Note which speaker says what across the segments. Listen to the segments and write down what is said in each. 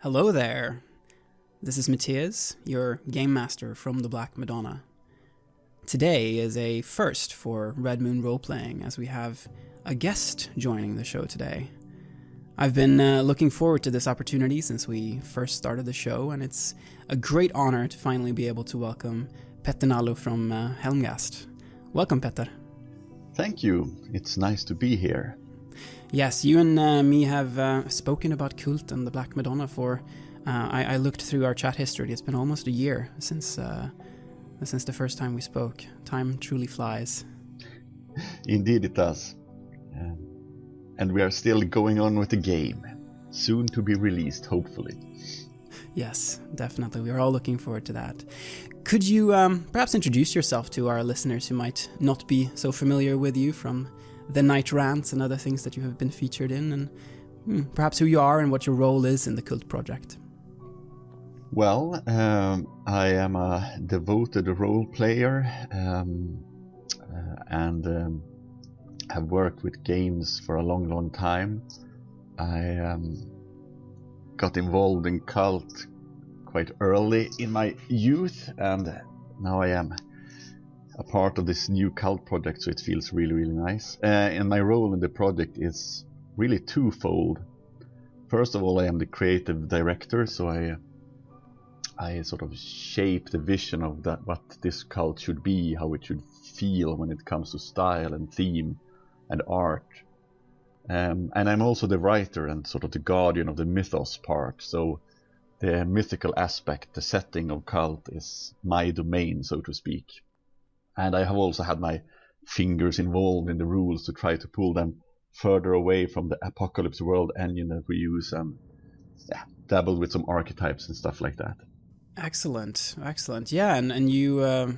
Speaker 1: Hello there. This is Matthias, your game master from the Black Madonna. Today is a first for Red Moon Roleplaying, as we have a guest joining the show today. I've been looking forward to this opportunity since we first started the show, and it's a great honor to finally be able to welcome Nallo from Helmgast. Welcome, Petter.
Speaker 2: Thank you. It's nice to be here.
Speaker 1: Yes, you and me have spoken about KULT and the Black Madonna for... I looked through our chat history. It's been almost a year since the first time we spoke. Time truly flies.
Speaker 2: Indeed it does. And we are still going on with the game. Soon to be released, hopefully.
Speaker 1: Yes, definitely. We are all looking forward to that. Could you perhaps introduce yourself to our listeners who might not be so familiar with you from the night rants and other things that you have been featured in, and perhaps who you are and what your role is in the KULT project?
Speaker 2: Well, I am a devoted role player and have worked with games for a long time. I got involved in KULT quite early in my youth, and now I am a part of this new KULT project, so it feels really nice. And my role in the project is really twofold. First of all, I am the creative director, so I sort of shape the vision of that, what this KULT should be, how it should feel when it comes to style and theme and art. And I'm also the writer and sort of the guardian of the mythos part, so the mythical aspect, the setting of KULT is my domain, so to speak. And I have also had my fingers involved in the rules to try to pull them further away from the Apocalypse World engine that we use, and dabbled with some archetypes and stuff like that.
Speaker 1: Excellent. Yeah, and you're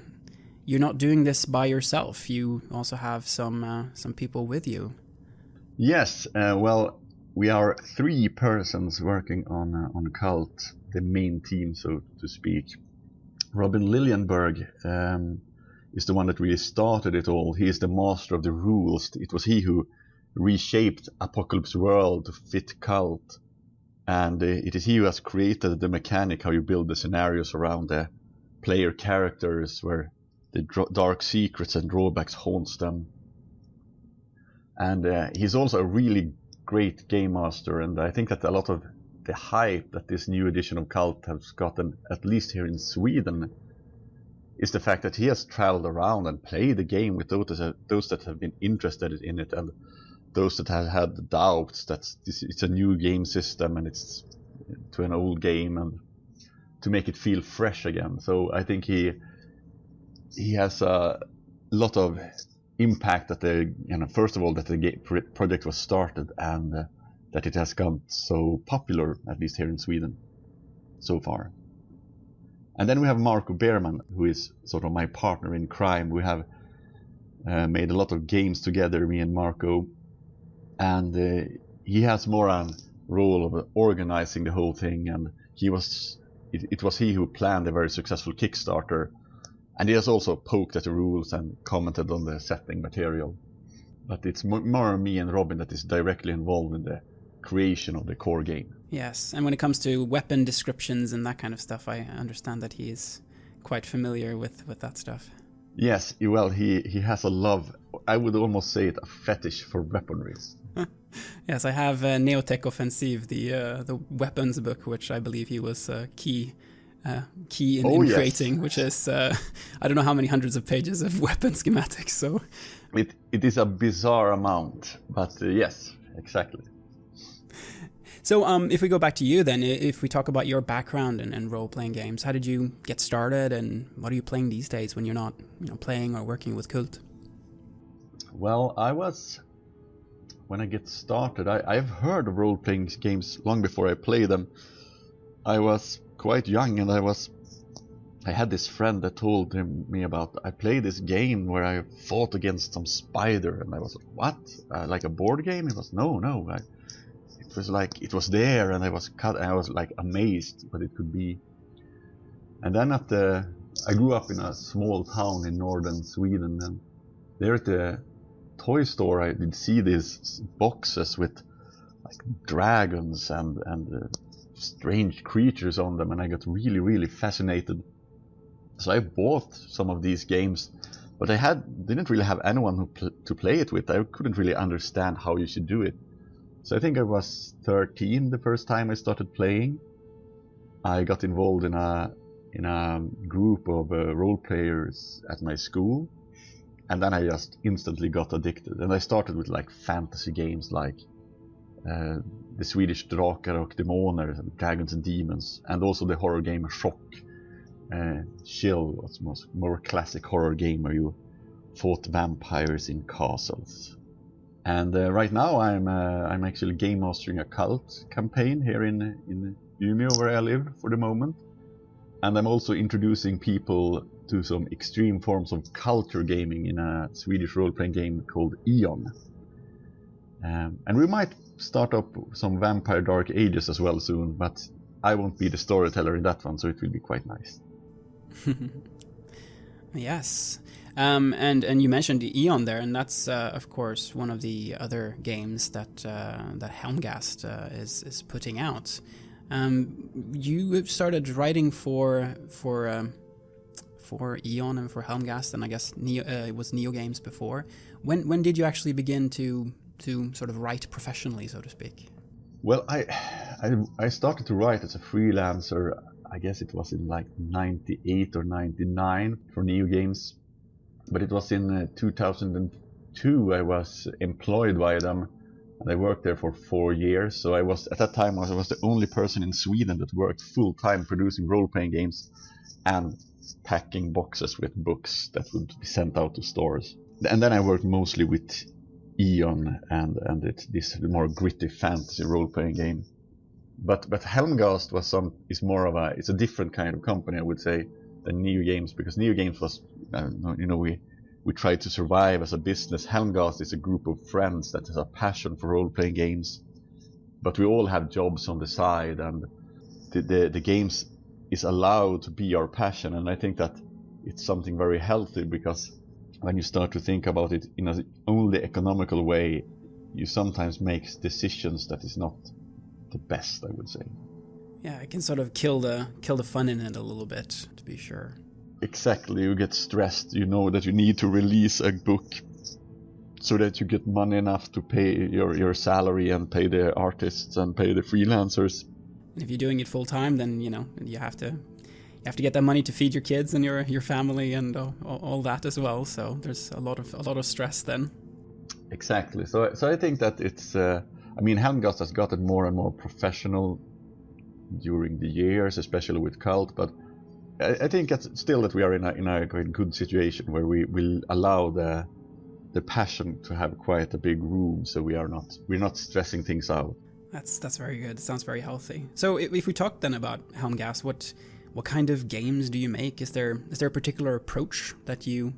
Speaker 1: not doing this by yourself. You also have some people with you.
Speaker 2: Yes, well, we are 3 persons working on KULT, the main team, so to speak. Robin Liljenberg is the one that really started it all. He is the master of the rules. It was he who reshaped Apocalypse World to fit KULT. And it is he who has created the mechanic, how you build the scenarios around the player characters, where the dark secrets and drawbacks haunts them. And he's also a really great game master, and I think that a lot of the hype that this new edition of KULT has gotten, at least here in Sweden, is the fact that he has traveled around and played the game with those that have been interested in it, and those that have had doubts that it's a new game system and it's to an old game, and to make it feel fresh again. So I think he has a lot of impact that first of all, that the project was started, and that it has gone so popular, at least here in Sweden so far. And then we have Marco Beerman, who is sort of my partner in crime. We have made a lot of games together, me and Marco, and he has more a role of organizing the whole thing, and it was he who planned a very successful Kickstarter, and he has also poked at the rules and commented on the setting material. But it's more me and Robin that is directly involved in the creation of the core game.
Speaker 1: Yes, and when it comes to weapon descriptions and that kind of stuff, I understand that he is quite familiar with that stuff.
Speaker 2: Yes, well, he has a love, I would almost say it, a fetish for weaponry.
Speaker 1: Yes, I have Neotech Offensive, the weapons book, which I believe he was key in creating, which is, I don't know how many hundreds of pages of weapon schematics. So
Speaker 2: it is a bizarre amount, but yes, exactly.
Speaker 1: So if we go back to you then, if we talk about your background in role-playing games, how did you get started, and what are you playing these days when you're not playing or working with KULT?
Speaker 2: Well, when I get started, I've heard of role-playing games long before I played them. I was quite young, and I had this friend that told me about, I played this game where I fought against some spider, and I was like, what? Like a board game? It was, no. It was like, it was there, and I was like amazed what it could be. And then I grew up in a small town in northern Sweden, and there at the toy store I did see these boxes with like dragons and strange creatures on them, and I got really, really fascinated. So I bought some of these games, but I didn't really have anyone to play it with. I couldn't really understand how you should do it. So I think I was 13 the first time I started playing. I got involved in a group of role players at my school, and then I just instantly got addicted. And I started with like fantasy games like the Swedish Drakar och Demoner, Dragons and Demons, and also the horror game Shock. Chill was more classic horror game where you fought vampires in castles. And right now I'm actually game mastering a KULT campaign here in Umeå, where I live for the moment. And I'm also introducing people to some extreme forms of culture gaming in a Swedish role-playing game called Eon. And we might start up some Vampire Dark Ages as well soon, but I won't be the storyteller in that one, so it will be quite nice.
Speaker 1: Yes. And you mentioned Eon there, and that's of course one of the other games that Helmgast is putting out. You started writing for Eon and for Helmgast, and I guess it was Neo Games before. When did you actually begin to sort of write professionally, so to speak?
Speaker 2: Well, I started to write as a freelancer. I guess it was in like 98 or 99 for Neo Games. But it was in 2002 I was employed by them, and I worked there for 4 years. So at that time I was the only person in Sweden that worked full-time producing role-playing games and packing boxes with books that would be sent out to stores. And then I worked mostly with Eon and this more gritty fantasy role-playing game. But Helmgast is more of it's a different kind of company, I would say, than Neo Games, because Neo Games was, we tried to survive as a business. Helmgast is a group of friends that has a passion for role-playing games, but we all have jobs on the side, and the games is allowed to be our passion. And I think that it's something very healthy, because when you start to think about it in an only economical way, you sometimes make decisions that is not the best, I would say.
Speaker 1: Yeah, it can sort of kill the fun in it a little bit, to be sure.
Speaker 2: Exactly, you get stressed. You know that you need to release a book so that you get money enough to pay your salary and pay the artists and pay the freelancers.
Speaker 1: And if you're doing it full time, then you have to get that money to feed your kids and your family and all that as well. So there's a lot of stress then.
Speaker 2: Exactly. So I think that it's. Helmgast has gotten more and more professional during the years, especially with KULT. But I think still that we are in a quite good situation where we will allow the passion to have quite a big room, so we're not stressing things out.
Speaker 1: That's very good. It sounds very healthy. So if we talk then about Helmgast, what kind of games do you make? Is there a particular approach that you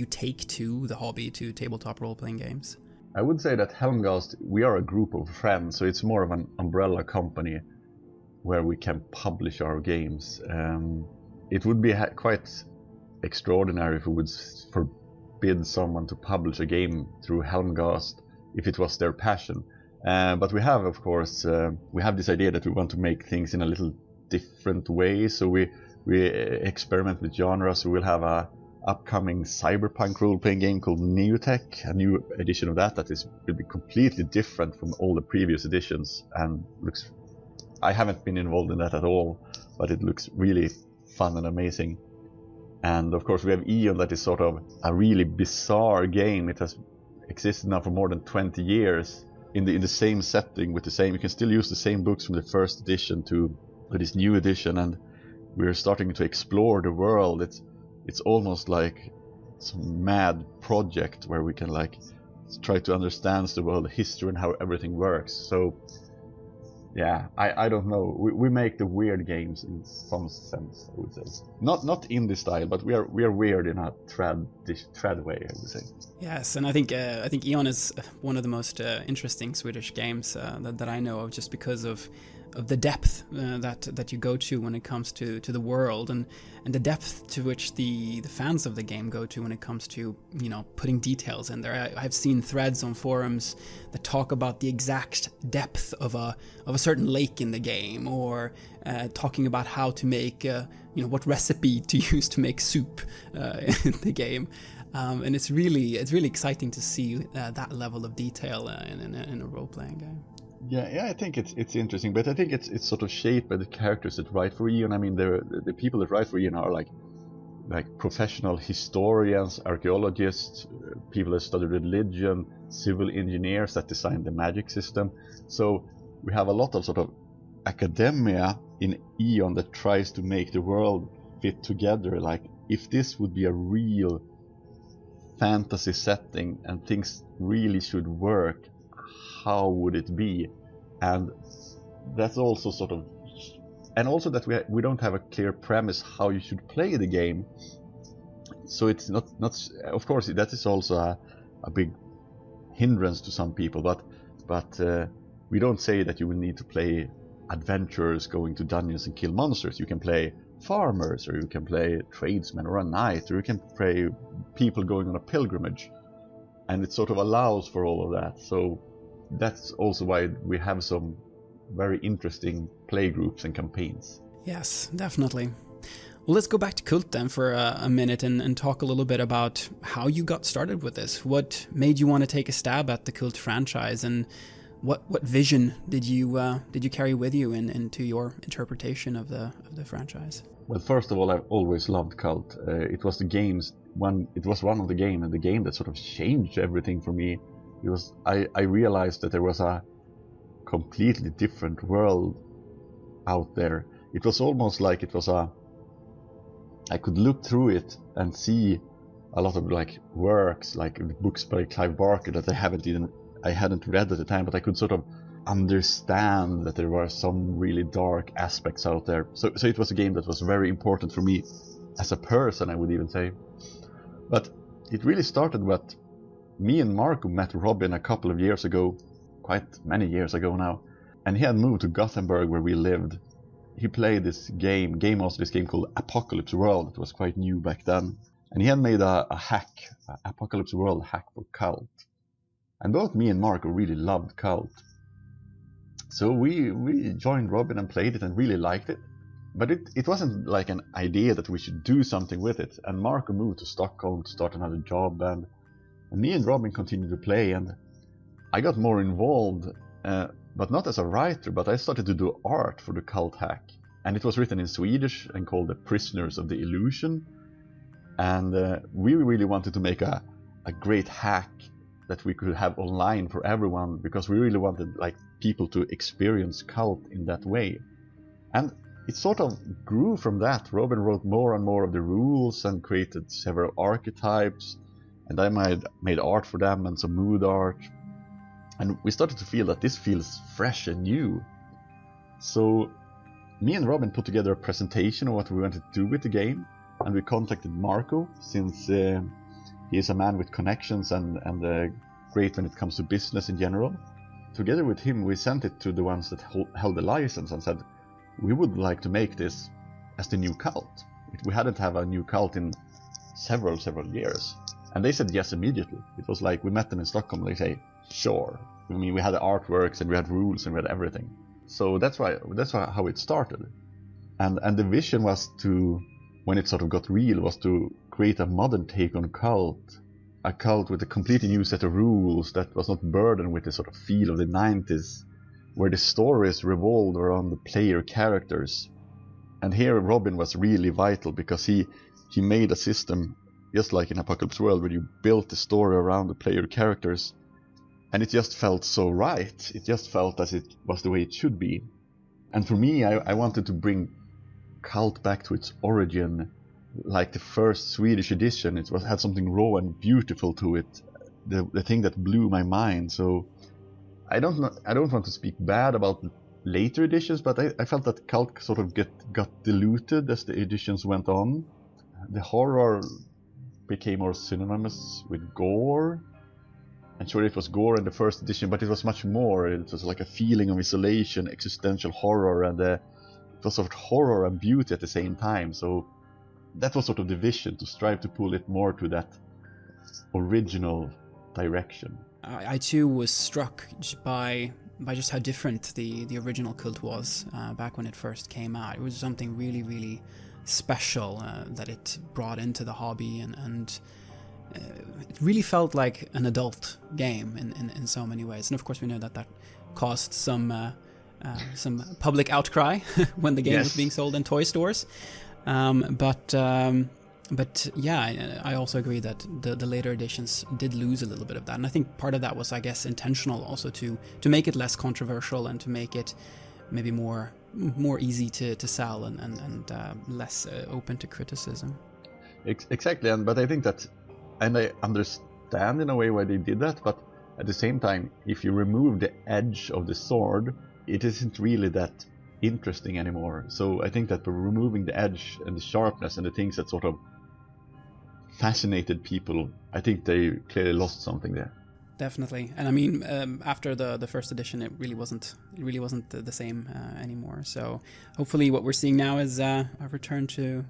Speaker 1: take to the hobby, to tabletop role-playing games?
Speaker 2: I would say that Helmgast, we are a group of friends, so it's more of an umbrella company where we can publish our games. It would be quite extraordinary if we would forbid someone to publish a game through Helmgast if it was their passion. But we have, of course, we have this idea that we want to make things in a little different way. So we experiment with genres. So we'll have a upcoming cyberpunk role-playing game called Neotech, a new edition of that will be completely different from all the previous editions, and I haven't been involved in that at all, but it looks really fun and amazing. And of course we have Eon, that is sort of a really bizarre game. It has existed now for more than 20 years in the same setting with you can still use the same books from the first edition to this new edition, and we're starting to explore the world. It's almost like some mad project where we can try to understand the world, history, and how everything works. So yeah, I don't know. We make the weird games in some sense, I would say. Not indie style, but we are weird in a trad way, I would say.
Speaker 1: Yes, and I think Eon is one of the most interesting Swedish games that I know of, just because of the depth that you go to when it comes to the world, and the depth to which the fans of the game go to when it comes to, you know, putting details in there. I've seen threads on forums that talk about the exact depth of a certain lake in the game, or talking about how to make you know, what recipe to use to make soup in the game. And it's really exciting to see that level of detail in a role-playing game.
Speaker 2: Yeah, I think it's interesting, but I think it's sort of shaped by the characters that write for Eon. I mean, the people that write for Eon are like professional historians, archaeologists, people that study religion, civil engineers that design the magic system. So we have a lot of sort of academia in Eon that tries to make the world fit together. Like, if this would be a real fantasy setting and things really should work, how would it be? And that's also sort of, and also that we don't have a clear premise how you should play the game. So it's not of course that is also a big hindrance to some people, but we don't say that you will need to play adventurers going to dungeons and kill monsters. You can play farmers, or you can play tradesmen, or a knight, or you can play people going on a pilgrimage, and it sort of allows for all of that. So that's also why we have some very interesting play groups and campaigns.
Speaker 1: Yes, definitely. Well, let's go back to KULT then for a minute and talk a little bit about how you got started with this. What made you want to take a stab at the KULT franchise, and what vision did you carry with you into your interpretation of the franchise?
Speaker 2: Well, first of all, I've always loved KULT. It was one of the game that sort of changed everything for me. It was I realized that there was a completely different world out there. It was almost like I could look through it and see a lot of like works, like books by Clive Barker that I hadn't read at the time, but I could sort of understand that there were some really dark aspects out there. So it was a game that was very important for me as a person, I would even say. But it really started with me and Marco met Robin a couple of years ago, quite many years ago now, and he had moved to Gothenburg where we lived. He played this game called Apocalypse World. It was quite new back then, and he had made a Apocalypse World hack for KULT. And both me and Marco really loved KULT. So we joined Robin and played it and really liked it. But it wasn't like an idea that we should do something with it. And Marco moved to Stockholm to start another job, and me and Robin continued to play, and I got more involved, but not as a writer, but I started to do art for the KULT hack. And it was written in Swedish and called The Prisoners of the Illusion. And we really wanted to make a great hack that we could have online for everyone, because we really wanted like people to experience KULT in that way. And it sort of grew from that. Robin wrote more and more of the rules and created several archetypes, and I made art for them and some mood art. And we started to feel that this feels fresh and new. So me and Robin put together a presentation of what we wanted to do with the game, and we contacted Marco, since he is a man with connections and great when it comes to business in general. Together with him, we sent it to the ones that held the license and said, we would like to make this as the new KULT. We hadn't had a new KULT in several years. And they said yes immediately. It was like we met them in Stockholm and they say, sure. I mean, we had the artworks and we had rules and we had everything. So that's how it started. And the vision was to, when it sort of got real, was to create a modern take on KULT. A KULT with a completely new set of rules that was not burdened with the sort of feel of the 90s, where the stories revolved around the player characters. And here Robin was really vital, because he made a system, just like in Apocalypse World, where you built the story around the player characters. And it just felt so right. It just felt as it was the way it should be. And for me, I wanted to bring KULT back to its origin, like the first Swedish edition. It had something raw and beautiful to it, the thing that blew my mind. So I don't want to speak bad about later editions, but I felt that KULT sort of got diluted as the editions went on. The horror became more synonymous with gore, And sure, it was gore in the first edition, but it was much more. It was like a feeling of isolation, existential horror, and it was sort of horror and beauty at the same time. So that was sort of the vision, to strive to pull it more to that original direction.
Speaker 1: I too was struck by just how different the original KULT was back when it first came out. It was something really, really special that it brought into the hobby, and it really felt like an adult game in so many ways. And of course we know that caused some public outcry when the game was being sold in toy stores. But yeah, I also agree that the later editions did lose a little bit of that. And I think part of that was, I guess, intentional also to make it less controversial and to make it maybe more easy to sell and less open to criticism.
Speaker 2: Exactly, but I think that, and I understand in a way why they did that, but at the same time, if you remove the edge of the sword, it isn't really that interesting anymore. So I think that by removing the edge and the sharpness and the things that sort of fascinated people, I think they clearly lost something there.
Speaker 1: Definitely, and I mean, after the first edition, it really wasn't the same anymore. So hopefully, what we're seeing now is a return to,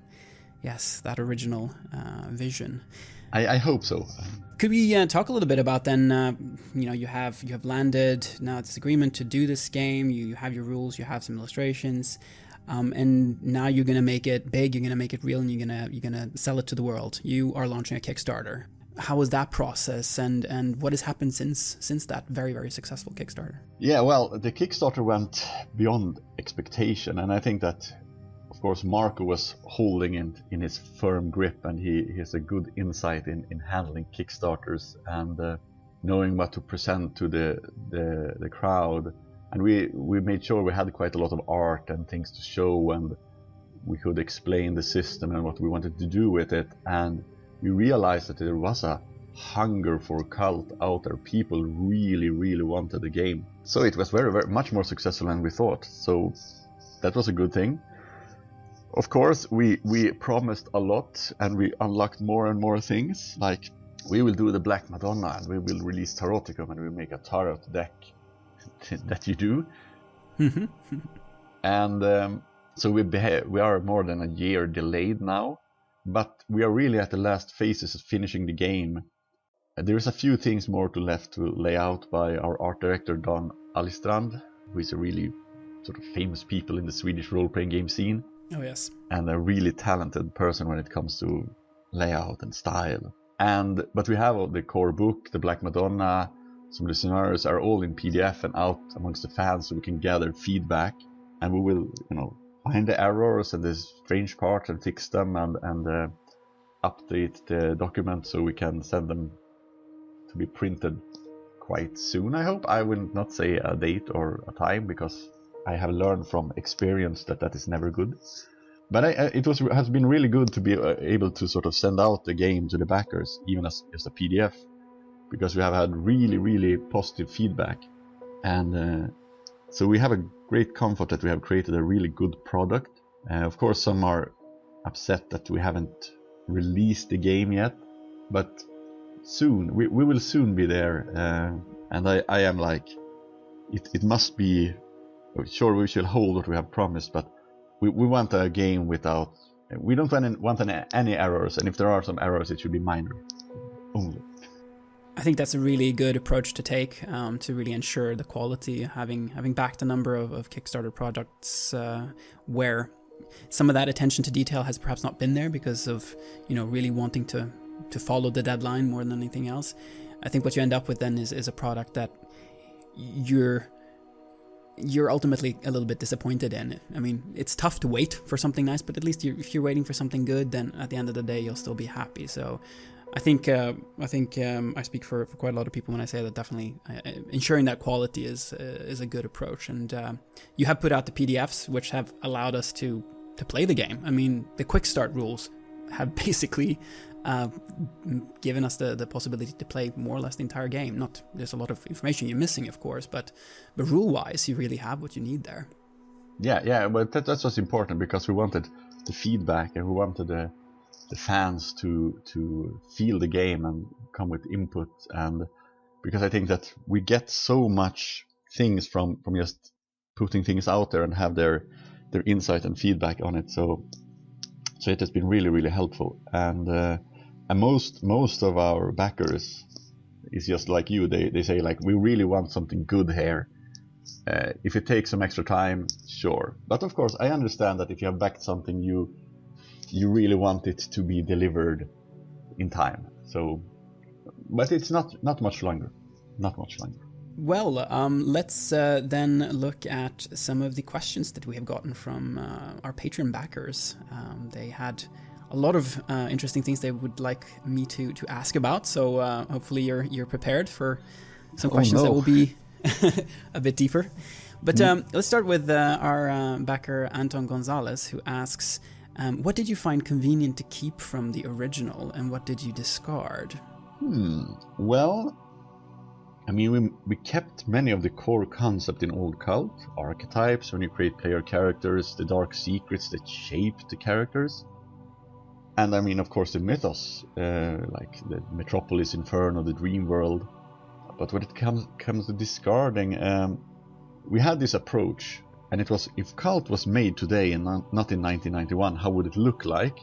Speaker 1: yes, that original vision.
Speaker 2: I hope so.
Speaker 1: Could we talk a little bit about then? You have landed now this agreement to do this game. You have your rules. You have some illustrations, and now you're gonna make it big. You're gonna make it real, and you're gonna sell it to the world. You are launching a Kickstarter. How was that process, and what has happened since that very, very successful Kickstarter?
Speaker 2: Yeah, well, the Kickstarter went beyond expectation, and I think that, of course, Marco was holding it in his firm grip, and he has a good insight in handling Kickstarters and knowing what to present to the crowd. And we made sure we had quite a lot of art and things to show, and we could explain the system and what we wanted to do with it. And we realized that there was a hunger for KULT out there. People really, really wanted the game. So it was very, very much more successful than we thought. So that was a good thing. Of course, we promised a lot, and we unlocked more and more things. Like, we will do the Black Madonna, and we will release Taroticum, and we'll make a tarot deck that you do. And so we are more than a year delayed now, but we are really at the last phases of finishing the game. There's a few things more left to lay out by our art director Dan Alistrand, who is a really sort of famous people in the Swedish role-playing game scene.
Speaker 1: Oh yes,
Speaker 2: and a really talented person when it comes to layout and style. But we have the core book, the Black Madonna. Some of the scenarios are all in PDF and out amongst the fans, so we can gather feedback, and we will, find the errors and the strange parts and fix them and update the document so we can send them to be printed quite soon, I hope. I will not say a date or a time, because I have learned from experience that is never good. But it has been really good to be able to sort of send out the game to the backers, even as a PDF, because we have had really, really positive feedback. And so we have a great comfort that we have created a really good product. Of course, some are upset that we haven't released the game yet, but soon, we will soon be there. And I am like, it must be. Sure, we should hold what we have promised, but we want a game without... We don't want any errors, and if there are some errors, it should be minor only.
Speaker 1: I think that's a really good approach to take to really ensure the quality, having backed a number of Kickstarter projects where some of that attention to detail has perhaps not been there because of, really wanting to follow the deadline more than anything else. I think what you end up with then is a product that you're ultimately a little bit disappointed in. I mean, it's tough to wait for something nice, but at least if you're waiting for something good, then at the end of the day, you'll still be happy. So I think I speak for quite a lot of people when I say that definitely ensuring that quality is a good approach. And you have put out the PDFs, which have allowed us to play the game. I mean, the quick start rules have basically given us the possibility to play more or less the entire game. There's a lot of information you're missing, of course, but rule-wise, you really have what you need there.
Speaker 2: Yeah, but that's what's important, because we wanted the feedback, and we wanted the fans to feel the game and come with input, and because I think that we get so much things from just putting things out there and have their insight and feedback on it. So it has been really, really helpful. And most of our backers is just like you. They say like, we really want something good here. If it takes some extra time, sure. But of course, I understand that if you have backed something, you really want it to be delivered in time. So, but it's not much longer. Not much longer.
Speaker 1: Well, let's then look at some of the questions that we have gotten from our Patreon backers. They had a lot of interesting things they would like me to ask about. So hopefully you're prepared for some questions that will be a bit deeper. But let's start with our backer Anton Gonzalez, who asks, what did you find convenient to keep from the original, and what did you discard?
Speaker 2: Well, I mean, we kept many of the core concepts in old KULT, archetypes, when you create player characters, the dark secrets that shape the characters. And I mean, of course, the mythos, like the Metropolis, Inferno, the Dream World. But when it comes to discarding, we had this approach, and it was, if KULT was made today and not in 1991, how would it look like?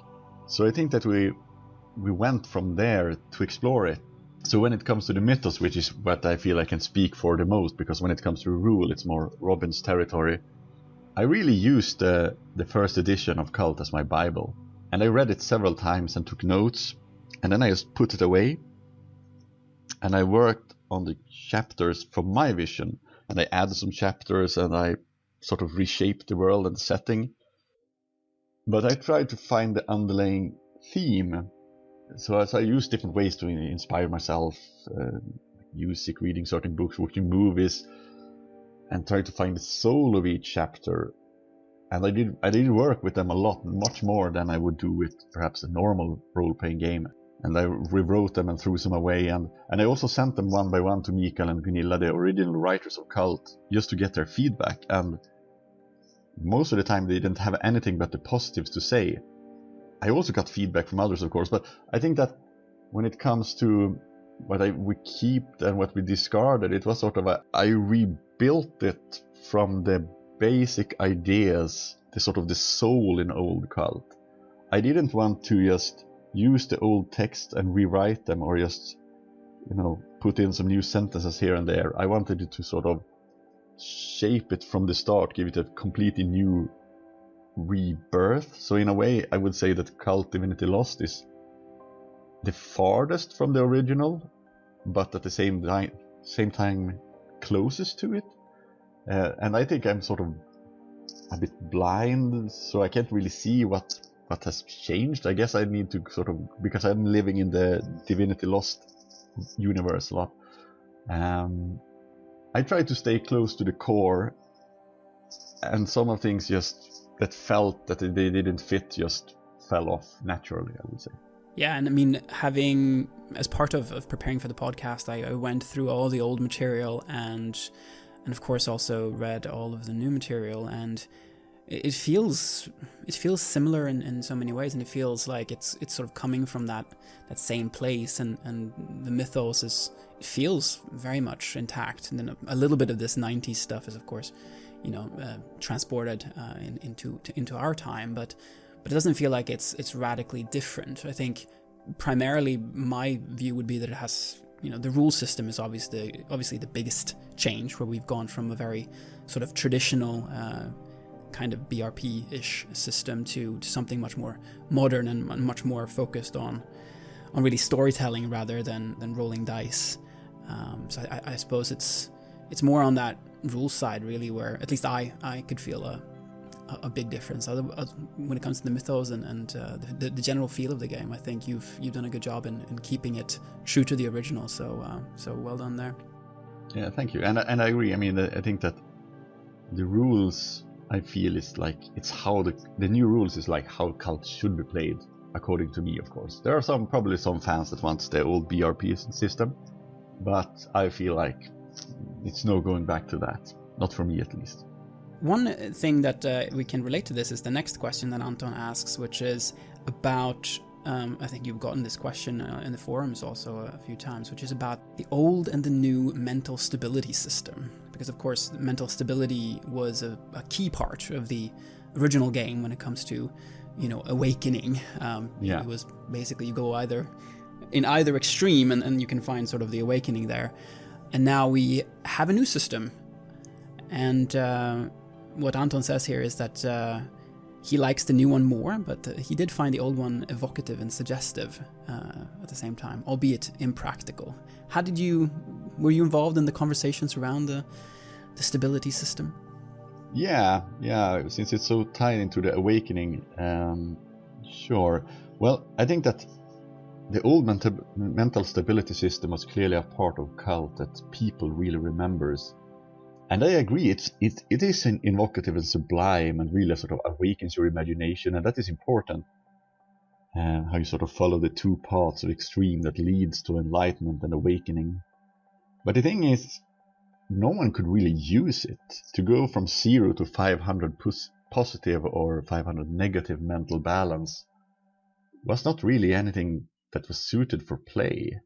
Speaker 2: So I think that we went from there to explore it. So when it comes to the mythos, which is what I feel I can speak for the most, because when it comes to rule, it's more Robin's territory, I really used the first edition of KULT as my Bible. And I read it several times and took notes, and then I just put it away. And I worked on the chapters from my vision, and I added some chapters, and I sort of reshaped the world and the setting. But I tried to find the underlying theme. So as I used different ways to inspire myself, music, reading certain books, watching movies, and try to find the soul of each chapter. And I did work with them a lot, much more than I would do with perhaps a normal role-playing game. And I rewrote them and threw some away, and I also sent them one by one to Mikael and Gunilla, the original writers of KULT, just to get their feedback. And most of the time they didn't have anything but the positives to say. I also got feedback from others, of course, but I think that when it comes to what we keep and what we discarded, it was sort of I rebuilt it from the basic ideas, the sort of the soul in old KULT. I didn't want to just use the old text and rewrite them, or just, put in some new sentences here and there. I wanted it to sort of shape it from the start, give it a completely new rebirth. So in a way, I would say that KULT Divinity Lost is the farthest from the original, but at the same time closest to it. And I think I'm sort of a bit blind, so I can't really see what has changed. I guess I need to sort of, because I'm living in the Divinity Lost universe a lot. I try to stay close to the core, and some of things just that felt that they didn't fit just fell off naturally, I would say.
Speaker 1: Yeah, and I mean, having, as part of preparing for the podcast, I went through all the old material and of course also read all of the new material, and it feels similar in so many ways, and it feels like it's sort of coming from that same place, and the mythos it feels very much intact, and then a little bit of this 90s stuff is of course transported into our time, but it doesn't feel like it's radically different. I think primarily my view would be that it has, the rule system is obviously the biggest change, where we've gone from a very sort of traditional kind of BRP-ish system to something much more modern and much more focused on really storytelling rather than rolling dice. So I suppose it's more on that rule side really, where at least I could feel a big difference. When it comes to the mythos and the general feel of the game, I think you've done a good job in keeping it true to the original. So well done there.
Speaker 2: Yeah, thank you. And I agree. I mean, I think that the rules, I feel, is like, it's how the new rules is like how KULT should be played, according to me, of course. There are probably some fans that want the old BRP system, but I feel like it's no going back to that. Not for me, at least. One
Speaker 1: thing that we can relate to this is the next question that Anton asks, which is about I think you've gotten this question in the forums also a few times, which is about the old and the new mental stability system. Because of course, mental stability was a key part of the original game when it comes to, awakening. It was basically you go in either extreme and you can find sort of the awakening there. And now we have a new system. And what Anton says here is that he likes the new one more, but he did find the old one evocative and suggestive at the same time, albeit impractical. Were you involved in the conversations around the stability system?
Speaker 2: Yeah, since it's so tied into the awakening, sure. Well, I think that the old mental stability system was clearly a part of KULT that people really remembers. And I agree, it is an evocative and sublime and really sort of awakens your imagination, and that is important. How you sort of follow the two paths of extreme that leads to enlightenment and awakening. But the thing is, no one could really use it. To go from 0 to 500 positive or 500 negative mental balance was not really anything that was suited for play.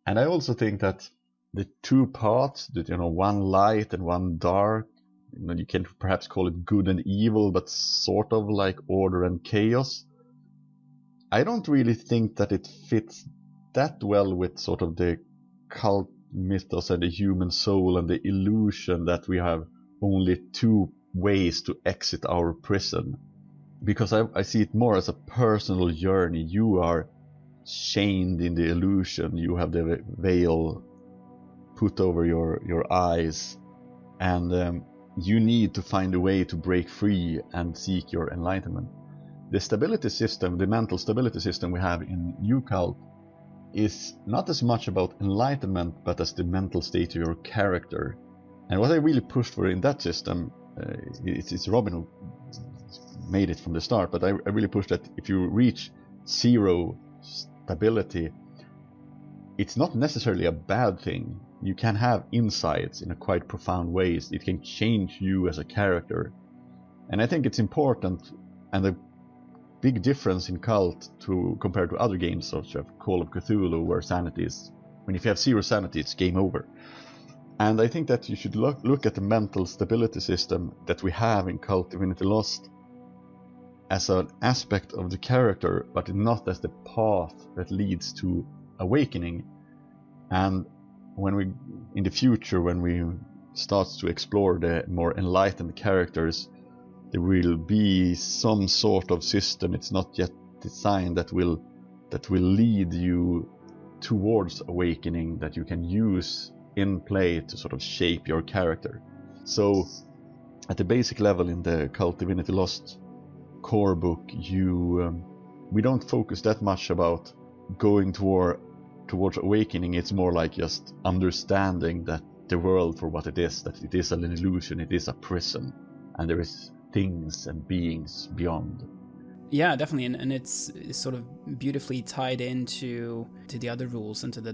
Speaker 2: And I also think that the two paths, that one light and one dark, you can perhaps call it good and evil, but sort of like order and chaos. I don't really think that it fits that well with sort of the KULT mythos and the human soul and the illusion that we have only two ways to exit our prison. Because I see it more as a personal journey. You are chained in the illusion, you have the veil put over your eyes, and you need to find a way to break free and seek your enlightenment. The stability system, the mental stability system we have in New KULT, is not as much about enlightenment, but as the mental state of your character. And what I really pushed for in that system, it's Robin who made it from the start, but I really pushed that if you reach 0 stability, it's not necessarily a bad thing. You can have insights in a quite profound ways. It can change you as a character. And I think it's important, and a big difference in KULT compared to other games such as Call of Cthulhu, where sanity is, if you have 0 sanity, it's game over. And I think that you should look at the mental stability system that we have in KULT Divinity Lost as an aspect of the character, but not as the path that leads to awakening. And in the future, when we start to explore the more enlightened characters, there will be some sort of system, it's not yet designed, that will lead you towards awakening, that you can use in play to sort of shape your character. So at the basic level in the KULT Divinity Lost core book, we don't focus that much about going towards awakening. It's more like just understanding that the world for what it is, that it is an illusion, it is a prison, and there is things and beings beyond.
Speaker 1: Yeah, definitely, and it's sort of beautifully tied into the other rules and to the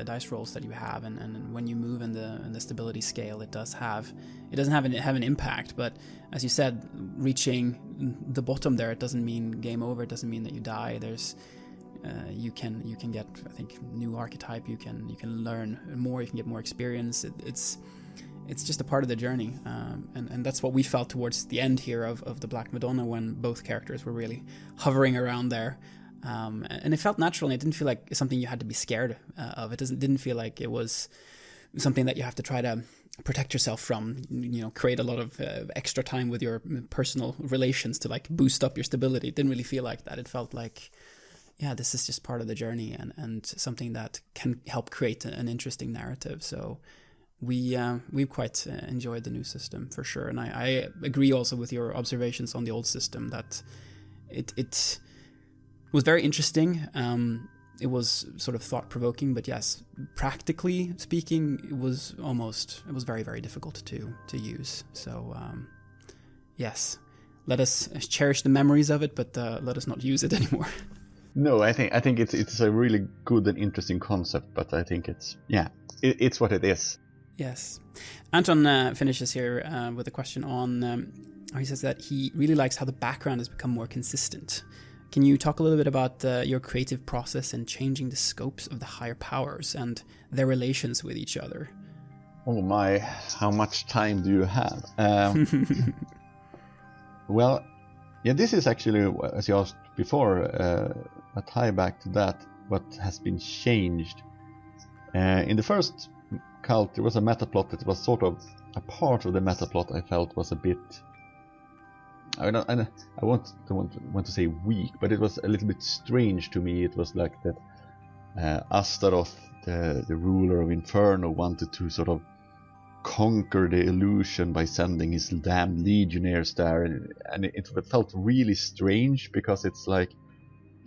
Speaker 1: dice rolls that you have, and when you move in the stability scale, it doesn't have an impact. But as you said, reaching the bottom there, it doesn't mean game over. It doesn't mean that you die. There's you can get, I think, new archetype. You can learn more. You can get more experience. It's just a part of the journey, and that's what we felt towards the end here of the Black Madonna, when both characters were really hovering around there, and it felt natural, and it didn't feel like something you had to be scared of. It didn't feel like it was something that you have to try to protect yourself from, create a lot of extra time with your personal relations to like boost up your stability. It didn't really feel like that. It felt like, yeah, this is just part of the journey, and something that can help create an interesting narrative. So we've quite enjoyed the new system for sure, and I agree also with your observations on the old system that it was very interesting. It was sort of thought-provoking, but yes, practically speaking, it was very, very difficult to use. So yes, let us cherish the memories of it, but let us not use it anymore.
Speaker 2: No, I think it's a really good and interesting concept, but I think it's what it is.
Speaker 1: Yes. Anton finishes here with a question on, he says that he really likes how the background has become more consistent. Can you talk a little bit about your creative process in changing the scopes of the higher powers and their relations with each other?
Speaker 2: Oh my, how much time do you have? Well, yeah, this is actually, as you asked before, a tie back to that, what has been changed. In the first KULT, there was a meta plot that was sort of a part of the meta plot I felt was a bit, I don't want to say weak, but it was a little bit strange to me. It was like that Astaroth, the ruler of Inferno, wanted to sort of conquer the illusion by sending his damned legionnaires there, and it felt really strange, because it's like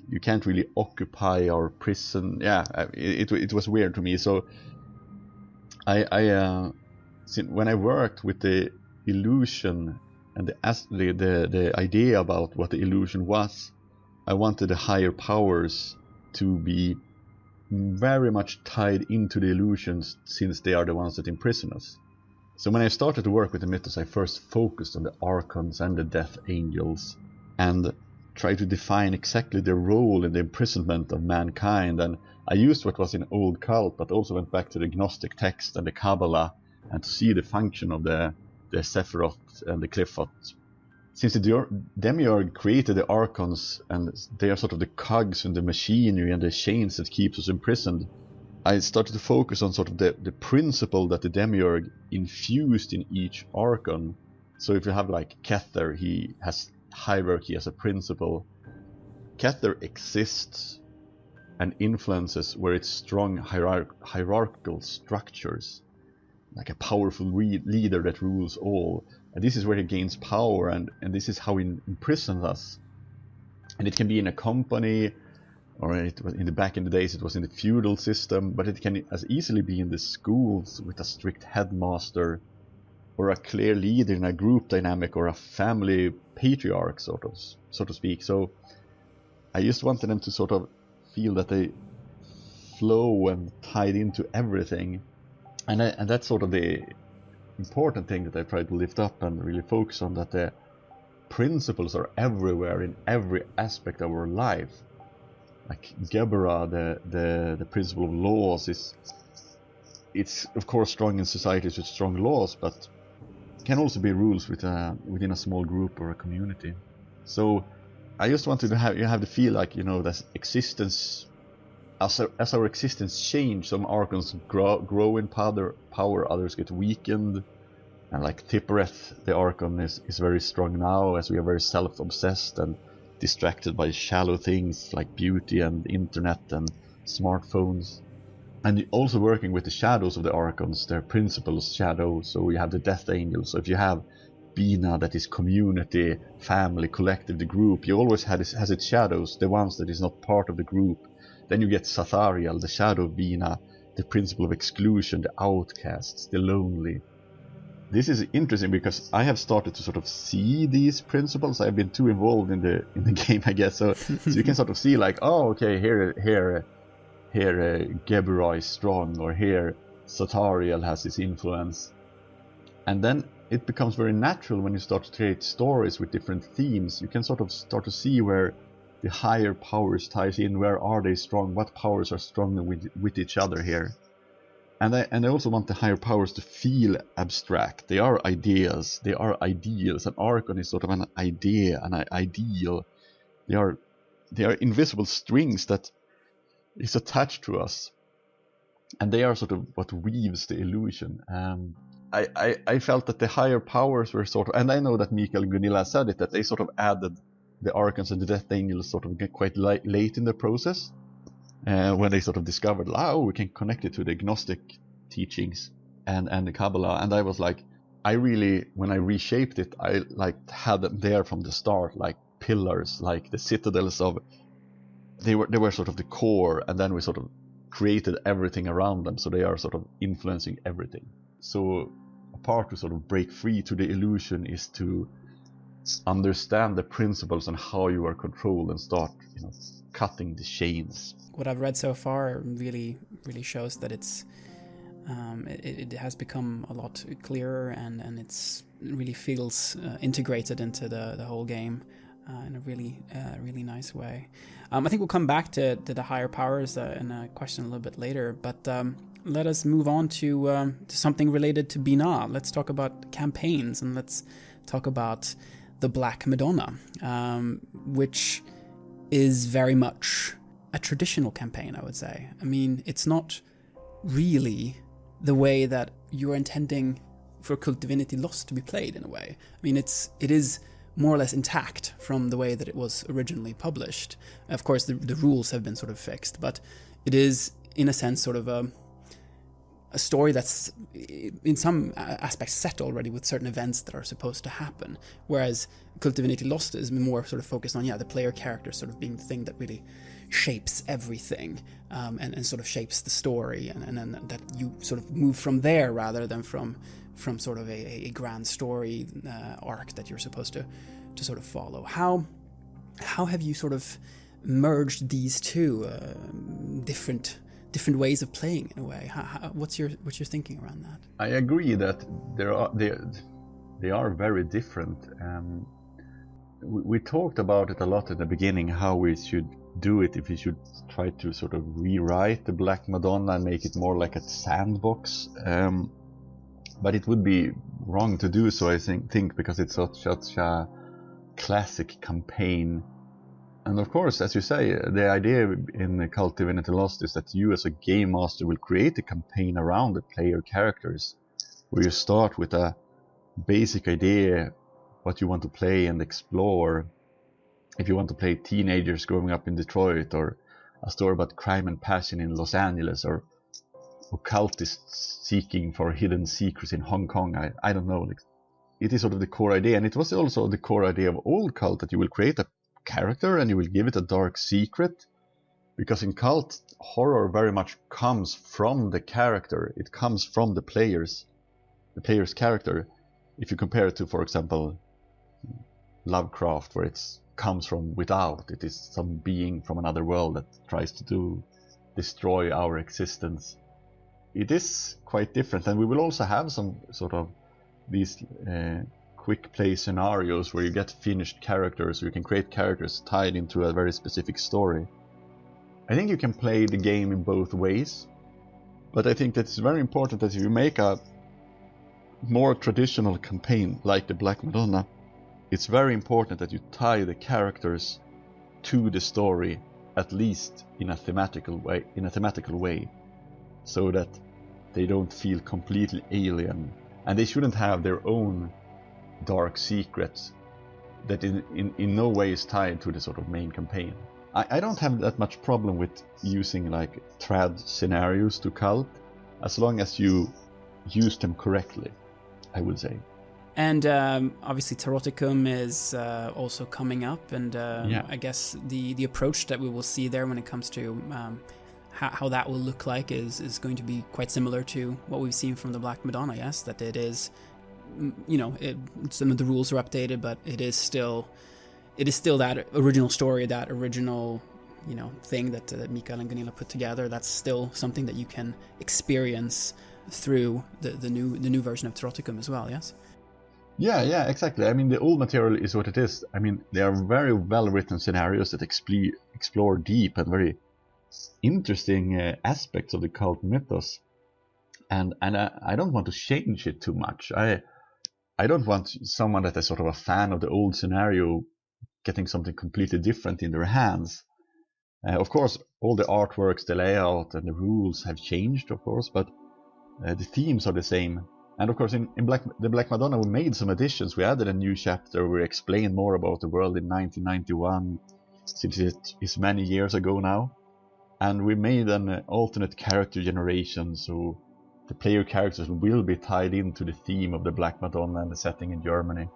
Speaker 2: you can't really occupy our prison. Yeah, it was weird to me. So when I worked with the illusion and the idea about what the illusion was, I wanted the higher powers to be very much tied into the illusions, since they are the ones that imprison us. So when I started to work with the mythos, I first focused on the archons and the death angels, and tried to define exactly their role in the imprisonment of mankind. And I used what was in old KULT, but also went back to the Gnostic text and the Kabbalah, and to see the function of the Sephiroth and the Qliphoth. Since the Demiurge created the archons, and they are sort of the cogs in the machinery and the chains that keeps us imprisoned, I started to focus on sort of the principle that the Demiurge infused in each archon. So if you have like Kether, he has hierarchy as a principle. Kether exists and influences where it's strong hierarchical structures, like a powerful leader that rules all. And this is where he gains power, and this is how he imprisons us. And it can be in a company, or it was in the back in the days it was in the feudal system, but it can as easily be in the schools with a strict headmaster, or a clear leader in a group dynamic, or a family patriarch, so to speak. So I just wanted them to sort of feel that they flow and tied into everything, and that's sort of the important thing that I try to lift up and really focus on, that the principles are everywhere in every aspect of our life. Like Gebera, the principle of laws, it's of course strong in societies with strong laws, but can also be rules within a small group or a community. So I just wanted to have the feel like, that existence, as our existence change, some archons grow in power, others get weakened. And like Tippereth, the archon is very strong now, as we are very self-obsessed and distracted by shallow things like beauty and internet and smartphones. And also working with the shadows of the archons, their principles shadow. So you have the death angels. So if you have Bina, that is community, family, collective, the group, you always has its shadows, the ones that is not part of the group. Then you get Sathariel, the shadow of Bina, the principle of exclusion, the outcasts, the lonely. This is interesting because I have started to sort of see these principles. I've been too involved in the game, I guess. So you can sort of see like, oh, okay, here Gebera is strong, or here Sathariel has his influence. And then it becomes very natural when you start to create stories with different themes. You can sort of start to see where the higher powers ties in. Where are they strong? What powers are strong with each other here? And I also want the higher powers to feel abstract. They are ideas. They are ideals. An archon is sort of an idea, an ideal. They are invisible strings that is attached to us, and they are sort of what weaves the illusion. I felt that the higher powers were sort of, and I know that Mikael and Gunilla said it, that they sort of added the archons and the death angels sort of get quite late in the process. When they sort of discovered, we can connect it to the Gnostic teachings and the Kabbalah. And I was like, when I reshaped it, I like had them there from the start, like pillars, like the citadels of, they were sort of the core, and then we sort of created everything around them, so they are sort of influencing everything. So a part to sort of break free to the illusion is to understand the principles and how you are controlled, and start, cutting the chains.
Speaker 1: What I've read so far really shows that it's it has become a lot clearer, and it really feels integrated into the whole game. in a really nice way. I think we'll come back to the higher powers in a question a little bit later, but let us move on to something related to Bina. Let's talk about campaigns, and let's talk about the Black Madonna, which is very much a traditional campaign, I would say. I mean, it's not really the way that you're intending for KULT Divinity Lost to be played, in a way. I mean, it is more or less intact from the way that it was originally published. Of course, the rules have been sort of fixed, but it is, in a sense, sort of a story that's in some aspects set already with certain events that are supposed to happen. Whereas KULT Divinity Lost is more sort of focused on, the player character sort of being the thing that really shapes everything, and sort of shapes the story, and that you sort of move from there rather than from sort of a grand story arc that you're supposed to sort of follow. How have you sort of merged these two different ways of playing, in a way? What's your thinking around that?
Speaker 2: I agree that they are very different. We talked about it a lot in the beginning, how we should do it, if we should try to sort of rewrite the Black Madonna and make it more like a sandbox. But it would be wrong to do so, I think, because it's such a classic campaign. And of course, as you say, the idea in KULT Divinity Lost is that you as a game master will create a campaign around the player characters, where you start with a basic idea, what you want to play and explore. If you want to play teenagers growing up in Detroit, or a story about crime and passion in Los Angeles, or occultists seeking for hidden secrets in Hong Kong, I don't know. It is sort of the core idea, and it was also the core idea of old KULT, that you will create a character and you will give it a dark secret, because in KULT, horror very much comes from the character. It comes from the player's character. If you compare it to, for example, Lovecraft, where it comes from without, it is some being from another world that tries to destroy our existence. It is quite different, and we will also have some sort of these quick play scenarios where you get finished characters, or you can create characters tied into a very specific story. I think you can play the game in both ways, but I think that it's very important that if you make a more traditional campaign like the Black Madonna, it's very important that you tie the characters to the story, at least in a thematical way, so that they don't feel completely alien, and they shouldn't have their own dark secrets that in no way is tied to the sort of main campaign. I don't have that much problem with using like trad scenarios to KULT, as long as you use them correctly, I would say.
Speaker 1: And obviously Taroticum is also coming up, and I guess the approach that we will see there when it comes to how that will look like is going to be quite similar to what we've seen from the Black Madonna. Yes, that it is, some of the rules are updated, but it is still that original story, that original thing that Mikael and Gunilla put together. That's still something that you can experience through the new version of Taroticum as well. Yes.
Speaker 2: Yeah, exactly. I mean, the old material is what it is. I mean, they are very well-written scenarios that explore deep and very interesting aspects of the KULT mythos. And I don't want to change it too much. I don't want someone that is sort of a fan of the old scenario getting something completely different in their hands. Of course, all the artworks, the layout, and the rules have changed, of course, but the themes are the same. And of course, in the Black Madonna, we made some additions. We added a new chapter. We explained more about the world in 1991, since it is many years ago now. And we made an alternate character generation, so the player characters will be tied into the theme of the Black Madonna and the setting in Germany.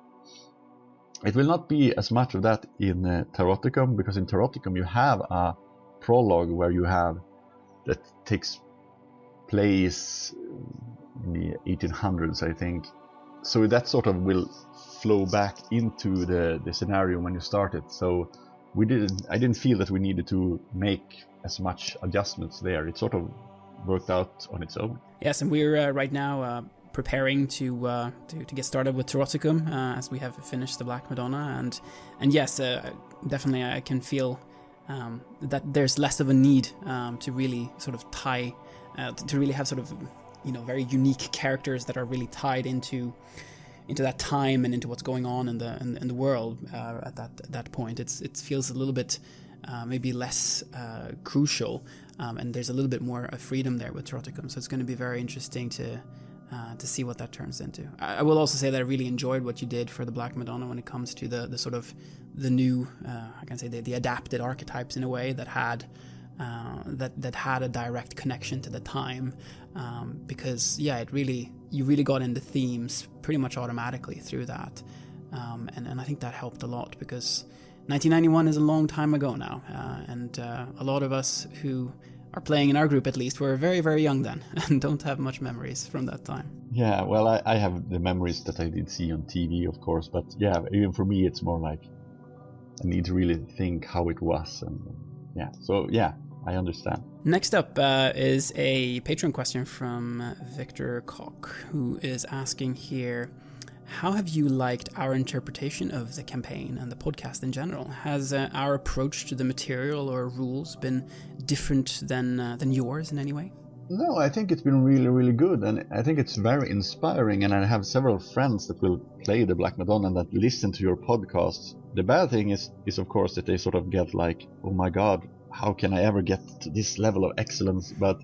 Speaker 2: It will not be as much of that in Taroticum, because in Taroticum you have a prologue where you have that takes place in the 1800s, I think. So that sort of will flow back into the scenario when you start it. So I didn't feel that we needed to make as much adjustments there. It sort of worked out on its own.
Speaker 1: Yes, and we're right now preparing to get started with Taroticum as we have finished the Black Madonna, and yes, definitely I can feel that there's less of a need to really sort of tie to really have sort of very unique characters that are really tied into that time and into what's going on in the world at that point. It feels a little bit maybe less crucial, and there's a little bit more freedom there with Taroticum. So it's going to be very interesting to see what that turns into. I will also say that I really enjoyed what you did for the Black Madonna when it comes to the sort of the new, I can say the adapted archetypes in a way that had that had a direct connection to the time, because you really got into themes pretty much automatically through that, and I think that helped a lot, because 1991 is a long time ago now, and a lot of us who are playing in our group, at least, were very, very young then and don't have much memories from that time.
Speaker 2: Yeah, well, I have the memories that I did see on TV, of course, but yeah, even for me, it's more like I need to really think how it was, and yeah, so yeah, I understand.
Speaker 1: Next up is a Patreon question from Victor Koch, who is asking here, how have you liked our interpretation of the campaign and the podcast in general? Has our approach to the material or rules been different than yours in any way?
Speaker 2: No, I think it's been really, really good, and I think it's very inspiring, and I have several friends that will play the Black Madonna and that listen to your podcasts. The bad thing is of course that they sort of get like, oh my god, how can I ever get to this level of excellence? But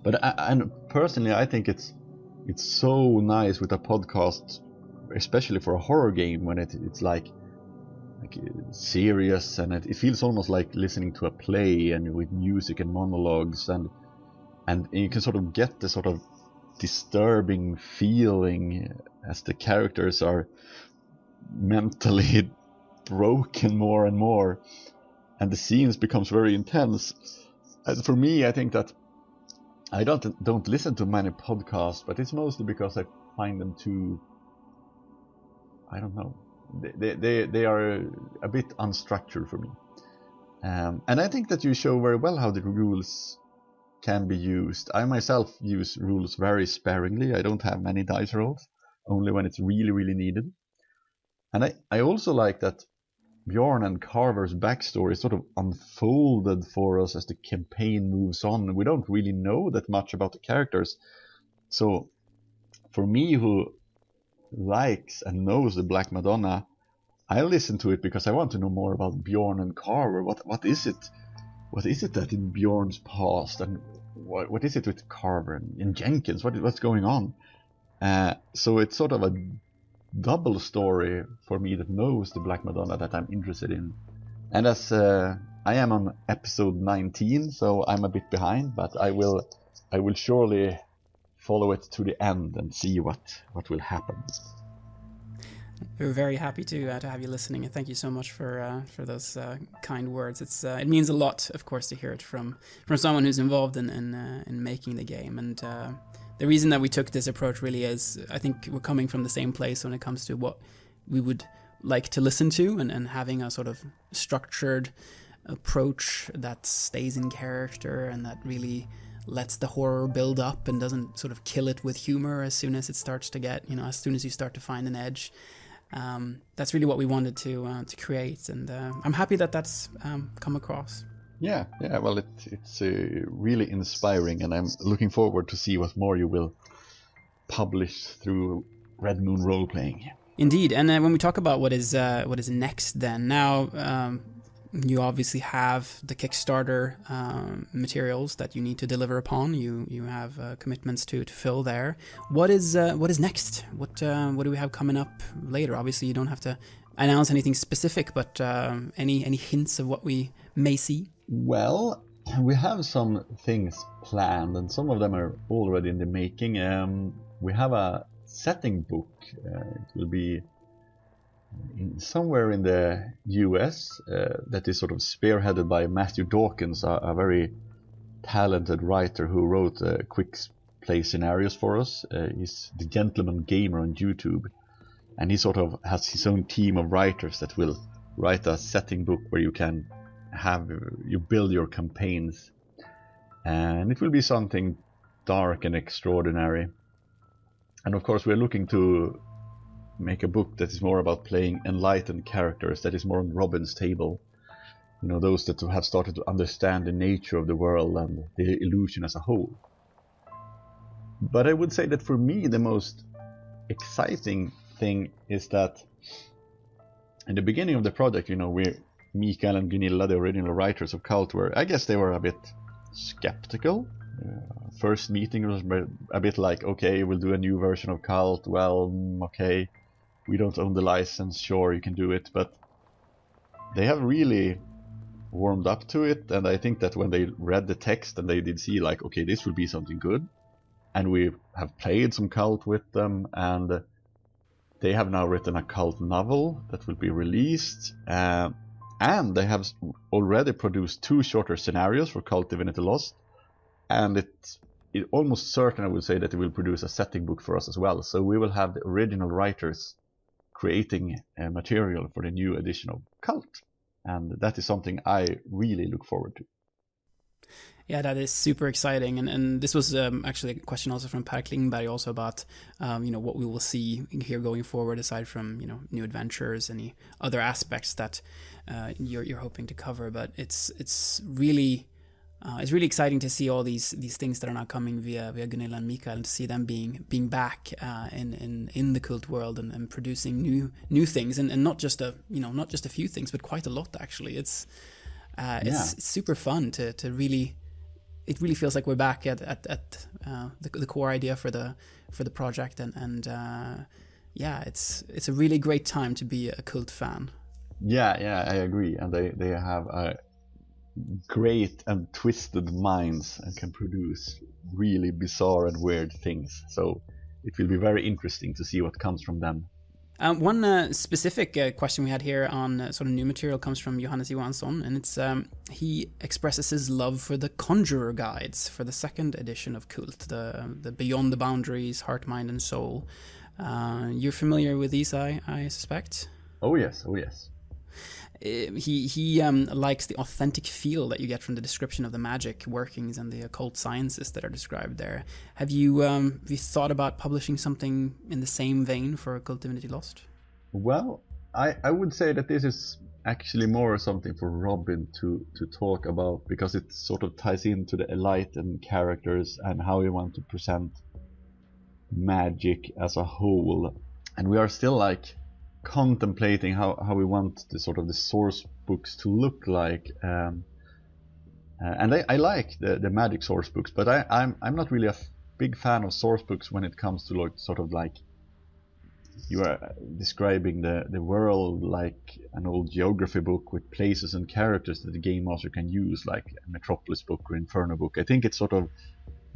Speaker 2: and personally, I think it's so nice with a podcast, especially for a horror game, when it's like serious, and it feels almost like listening to a play, and with music and monologues, and you can sort of get the sort of disturbing feeling as the characters are mentally broken more and more, and the scenes becomes very intense. And for me, I think that I don't listen to many podcasts, but it's mostly because I find them too, I don't know, they are a bit unstructured for me. And I think that you show very well how the rules can be used. I myself use rules very sparingly. I don't have many dice rolls, only when it's really, really needed. And I also like that Bjorn and Carver's backstory is sort of unfolded for us as the campaign moves on. We don't really know that much about the characters. So for me, who likes and knows the Black Madonna, I listen to it because I want to know more about Bjorn and Carver. What is it? What is it that in Bjorn's past, and what is it with Carver and Jenkins? What's going on? So it's sort of a double story for me that knows the Black Madonna that I'm interested in. And as I am on episode 19, so I'm a bit behind, but I will surely follow it to the end and see what will happen.
Speaker 1: We're very happy to have you listening, and thank you so much for those kind words. It means a lot, of course, to hear it from someone who's involved in making the game. And the reason that we took this approach really is, I think we're coming from the same place when it comes to what we would like to listen to, and having a sort of structured approach that stays in character and that really lets the horror build up and doesn't sort of kill it with humor as soon as it starts to get, as soon as you start to find an edge. That's really what we wanted to create, and I'm happy that that's come across.
Speaker 2: Yeah. Well, it's really inspiring, and I'm looking forward to see what more you will publish through Red Moon Role Playing.
Speaker 1: Indeed, and when we talk about what is next, then now you obviously have the Kickstarter materials that you need to deliver upon. You have commitments to fill there. What is next? What do we have coming up later? Obviously, you don't have to announce anything specific, but any hints of what we may see?
Speaker 2: Well, we have some things planned, and some of them are already in the making. We have a setting book. It will be somewhere in the US that is sort of spearheaded by Matthew Dawkins, a very talented writer who wrote quick play scenarios for us. He's the Gentleman Gamer on YouTube, and he sort of has his own team of writers that will write a setting book where you build your campaigns, and it will be something dark and extraordinary. And of course we're looking to make a book that is more about playing enlightened characters, that is more on Robin's table. You know, those that have started to understand the nature of the world and the illusion as a whole. But I would say that for me the most exciting thing is that in the beginning of the project, you know, Mikael and Gunilla, the original writers of KULT, I guess they were a bit skeptical. First meeting was a bit like, okay, we'll do a new version of KULT. Well, okay, we don't own the license. Sure, you can do it. But they have really warmed up to it. And I think that when they read the text and they did see like, okay, this will be something good. And we have played some KULT with them. And they have now written a KULT novel that will be released. And they have already produced 2 shorter scenarios for KULT Divinity Lost. And it's almost certain, I would say, that they will produce a setting book for us as well. So we will have the original writers creating material for the new edition of KULT. And that is something I really look forward to.
Speaker 1: Yeah, that is super exciting. And this was actually a question also from Per Klingberg also about, what we will see here going forward, aside from, new adventures, any other aspects that you're hoping to cover. But it's really exciting to see all these things that are now coming via Gunilla and Mikael, and to see them being back in the KULT world and producing new things, and not just a few things, but quite a lot actually. It's super fun to really. It really feels like we're back at the core idea for the project, and it's a really great time to be a KULT fan.
Speaker 2: Yeah, I agree, and they have a great and twisted minds and can produce really bizarre and weird things. So it will be very interesting to see what comes from them.
Speaker 1: One specific question we had here on sort of new material comes from Johannes Johansson, and it's he expresses his love for the Conjurer guides for the 2nd edition of KULT, the Beyond the Boundaries, Heart, Mind, and Soul. You're familiar with these, I suspect?
Speaker 2: Oh yes.
Speaker 1: He likes the authentic feel that you get from the description of the magic workings and the occult sciences that are described there. Have you thought about publishing something in the same vein for KULT Divinity Lost?
Speaker 2: Well, I would say that this is actually more something for Robin to talk about, because it sort of ties into the enlightened characters and how we want to present magic as a whole. And we are still like contemplating how we want the source books to look like, and I like the magic source books, but I'm not really a big fan of source books when it comes to like you are describing the world like an old geography book with places and characters that the game master can use, like a Metropolis book or Inferno book. I think it sort of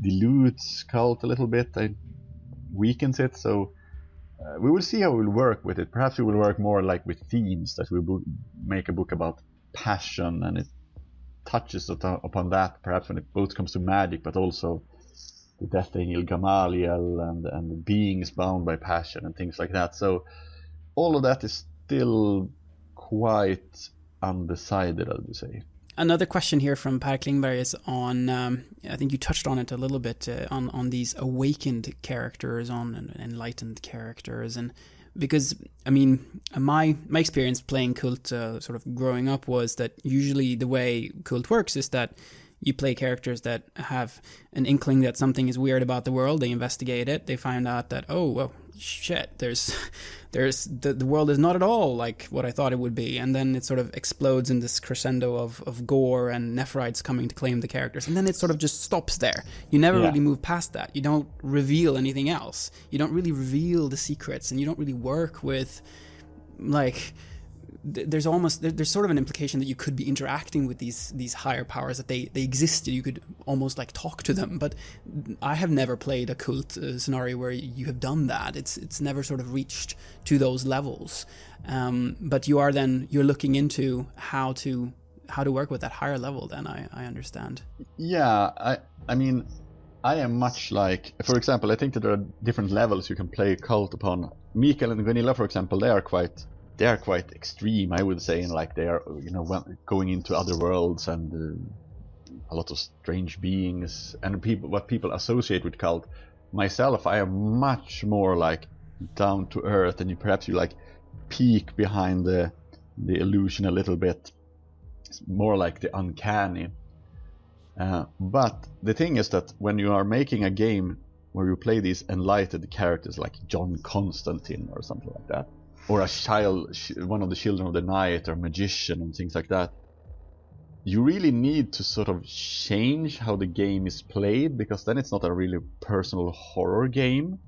Speaker 2: dilutes KULT a little bit, it weakens it. So we will see how we'll work with it. Perhaps we will work more like with themes, that we will make a book about passion, and it touches upon that, perhaps when it both comes to magic, but also the death angel Gamaliel and the beings bound by passion and things like that. So all of that is still quite undecided, I would say.
Speaker 1: Another question here from Per Klingberg is on, I think you touched on it a little bit, on these awakened characters, on enlightened characters. And because, I mean, my experience playing KULT sort of growing up was that usually the way KULT works is that you play characters that have an inkling that something is weird about the world. They investigate it. They find out that, oh, well, shit, there's the world is not at all like what I thought it would be. And then it sort of explodes in this crescendo of gore and Nephrites coming to claim the characters. And then it sort of just stops there. You never really move past that. You don't reveal anything else. You don't really reveal the secrets, and you don't really work with, like, there's sort of an implication that you could be interacting with these higher powers, that they existed. You could almost like talk to them. But I have never played a KULT scenario where you have done that. It's never sort of reached to those levels. But you're looking into how to work with that higher level. Then I understand. Yeah,
Speaker 2: I mean, I am much like, for example, I think that there are different levels you can play KULT upon. Mikael and Gunilla, for example, they are quite extreme, I would say, and like they are, going into other worlds and a lot of strange beings and what people associate with cult. Myself, I am much more like down to earth, and perhaps you like peek behind the illusion a little bit. It's more like the uncanny. But the thing is that when you are making a game where you play these enlightened characters like John Constantine or something like that, or a child, one of the children of the night, or magician and things like that, you really need to sort of change how the game is played, because then it's not a really personal horror game.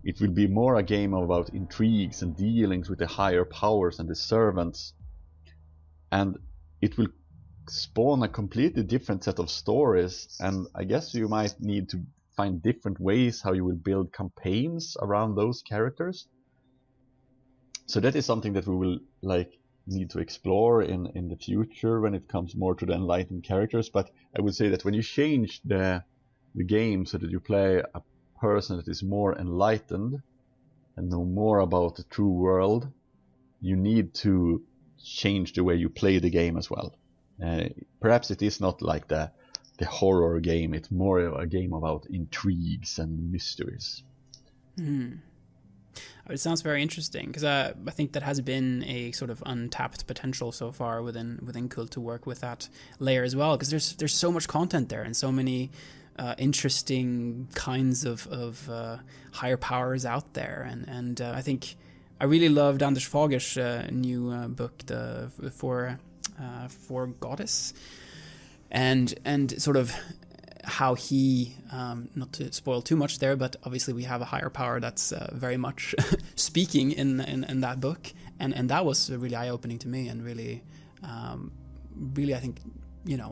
Speaker 2: It will be more a game about intrigues and dealings with the higher powers and the servants, and it will spawn a completely different set of stories. And I guess you might need to find different ways how you will build campaigns around those characters. So that is something that we will need to explore in the future when it comes more to the enlightened characters. But I would say that when you change the game so that you play a person that is more enlightened and know more about the true world, you need to change the way you play the game as well. Perhaps it is not like the horror game, it's more of a game about intrigues and mysteries.
Speaker 1: It sounds very interesting, because I think that has been a sort of untapped potential so far within KULT to work with that layer as well, because there's so much content there and so many interesting kinds of higher powers out there, and I think I really loved Anders Fager's new book, the For Goddess, and sort of how he, not to spoil too much there, but obviously we have a higher power that's very much speaking in that book, and that was really eye-opening to me, and really I think,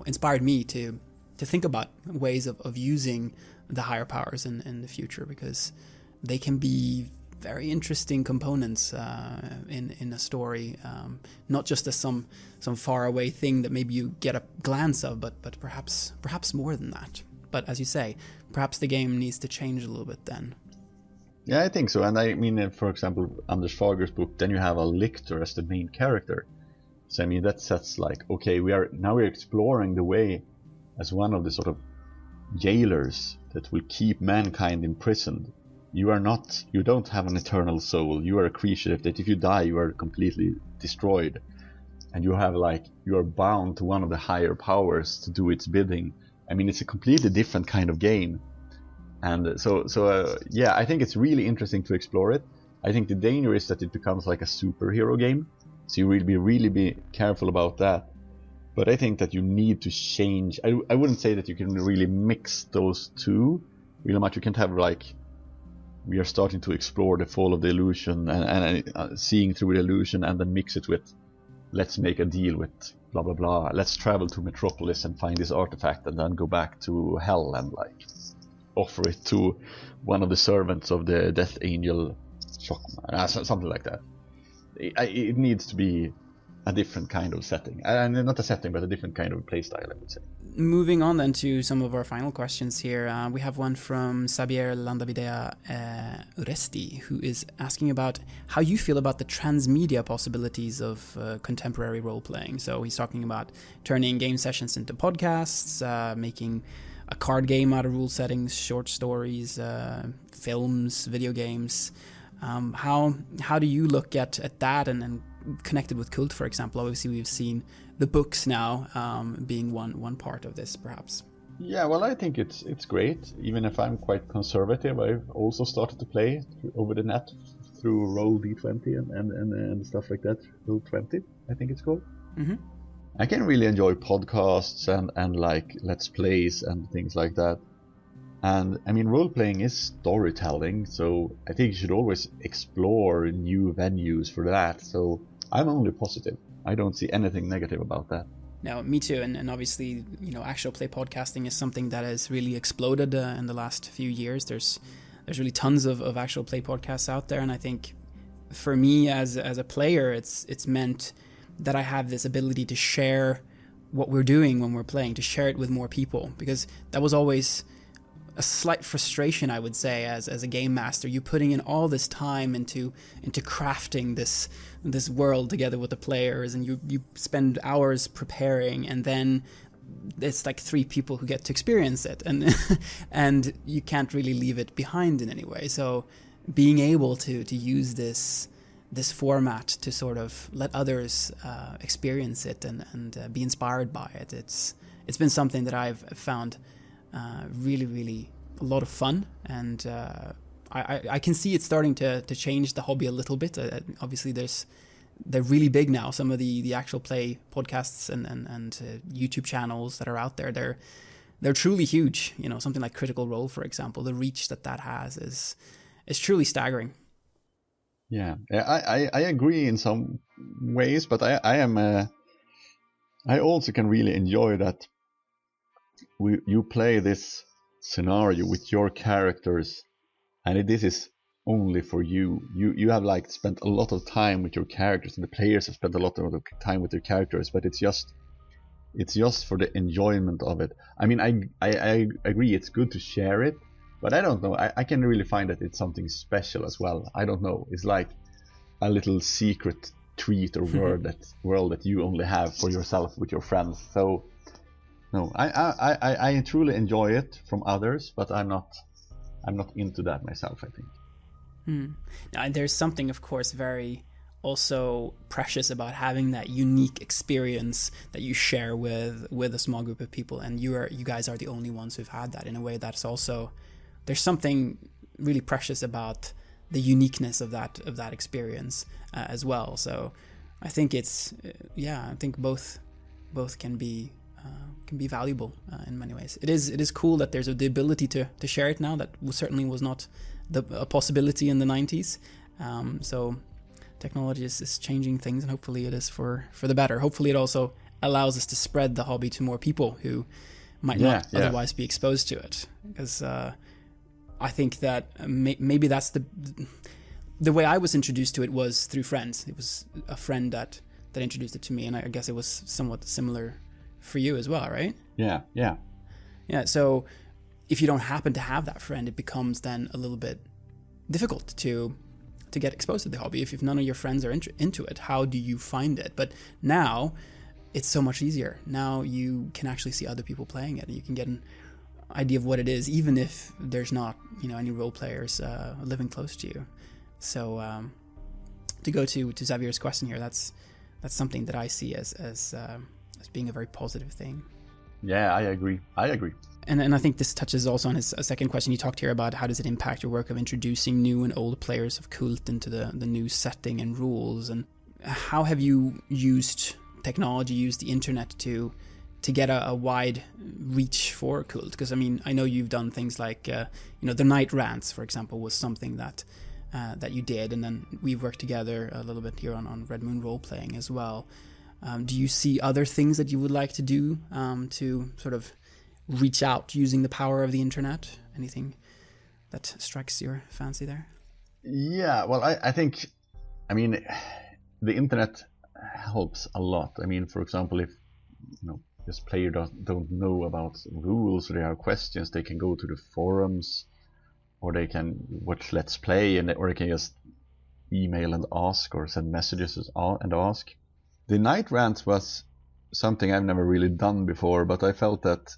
Speaker 1: inspired me to think about ways of using the higher powers in the future, because they can be very interesting components in a story, not just as some faraway thing that maybe you get a glance of, but perhaps more than that. But as you say, perhaps the game needs to change a little bit then.
Speaker 2: Yeah, I think so. And I mean, for example, Anders Fager's book, then you have a lictor as the main character. So I mean, that sets okay, we're exploring the way as one of the sort of jailers that will keep mankind imprisoned. You don't have an eternal soul. You are a creature that if you die, you are completely destroyed. And you are bound to one of the higher powers to do its bidding. I mean, it's a completely different kind of game. And so I think it's really interesting to explore it. I think the danger is that it becomes like a superhero game. So you will really be careful about that. But I think that you need to change. I wouldn't say that you can really mix those two really much. You can't have we are starting to explore the fall of the illusion and seeing through the illusion, and then mix it with, let's make a deal with blah blah blah. Let's travel to Metropolis and find this artifact, and then go back to hell and offer it to one of the servants of the Death Angel, something like that. It needs to be a different kind of setting, and not a setting, but a different kind of playstyle, I would say.
Speaker 1: Moving on then to some of our final questions here, we have one from Xavier Landavidea Uresti, who is asking about how you feel about the transmedia possibilities of contemporary role-playing. So he's talking about turning game sessions into podcasts, making a card game out of rule settings, short stories, films, video games. How do you look at that and connected with KULT, for example? Obviously we've seen the books now being one part of this, perhaps.
Speaker 2: Yeah, well, I think it's great. Even if I'm quite conservative, I've also started to play over the net through Roll D20 and stuff like that. Roll 20, I think it's called. Mm-hmm. I can really enjoy podcasts and let's plays and things like that. And I mean, role-playing is storytelling, so I think you should always explore new venues for that. So I'm only positive. I don't see anything negative about that.
Speaker 1: No, me too. And obviously, actual play podcasting is something that has really exploded in the last few years. There's really tons of actual play podcasts out there, and I think for me as a player, it's meant that I have this ability to share what we're doing when we're playing, to share it with more people, because that was always a slight frustration, I would say, as a game master. You putting in all this time into crafting this world together with the players, and you spend hours preparing, and then it's like 3 people who get to experience it, and and you can't really leave it behind in any way. So being able to use this format to sort of let others experience it and be inspired by it, it's been something that I've found really, really a lot of fun, and I can see it starting to change the hobby a little bit. Obviously, they're really big now. Some of the actual play podcasts and YouTube channels that are out there, they're truly huge. You know, something like Critical Role, for example, the reach that has is truly staggering.
Speaker 2: Yeah, I agree in some ways, but I also can really enjoy that you play this scenario with your characters, and this is only for you. You have like spent a lot of time with your characters, and the players have spent a lot of time with their characters, but it's just for the enjoyment of it. I mean, I agree it's good to share it, but I don't know, I can really find that it's something special as well. I don't know, it's like a little secret tweet or world that you only have for yourself with your friends. So no, I truly enjoy it from others, but I'm not into that myself, I think.
Speaker 1: Now, there's something, of course, very also precious about having that unique experience that you share with a small group of people, and you guys are the only ones who've had that. In a way, that's also, there's something really precious about the uniqueness of that experience as well. So I think it's I think both can be valuable in many ways. It is cool that there's the ability to share it now. That certainly was not a possibility in the 90s. So technology is changing things, and hopefully it is for the better. Hopefully it also allows us to spread the hobby to more people who might not otherwise be exposed to it. Because I think that maybe that's the way I was introduced to it was through friends. It was a friend that introduced it to me, and I guess it was somewhat similar for you as well, right?
Speaker 2: Yeah.
Speaker 1: So if you don't happen to have that friend, it becomes then a little bit difficult to get exposed to the hobby. If none of your friends are into it, how do you find it? But now it's so much easier. Now you can actually see other people playing it, and you can get an idea of what it is, even if there's not any role players living close to you. So to go to Xavier's question here, that's something that I see as being a very positive thing.
Speaker 2: Yeah, I agree.
Speaker 1: And I think this touches also on his second question. You talked here about how does it impact your work of introducing new and old players of KULT into the new setting and rules, and how have you used technology, used the internet to get a wide reach for KULT? Because I mean, I know you've done things like the night rants, for example, was something that you did, and then we've worked together a little bit here on Red Moon role playing as well. Do you see other things that you would like to do to sort of reach out using the power of the internet? Anything that strikes your fancy there?
Speaker 2: Yeah, well, I think, the internet helps a lot. I mean, for example, if this player don't know about rules, or there are questions, they can go to the forums, or they can watch Let's Play, or they can just email and ask, or send messages and ask. The night rants was something I've never really done before, but I felt that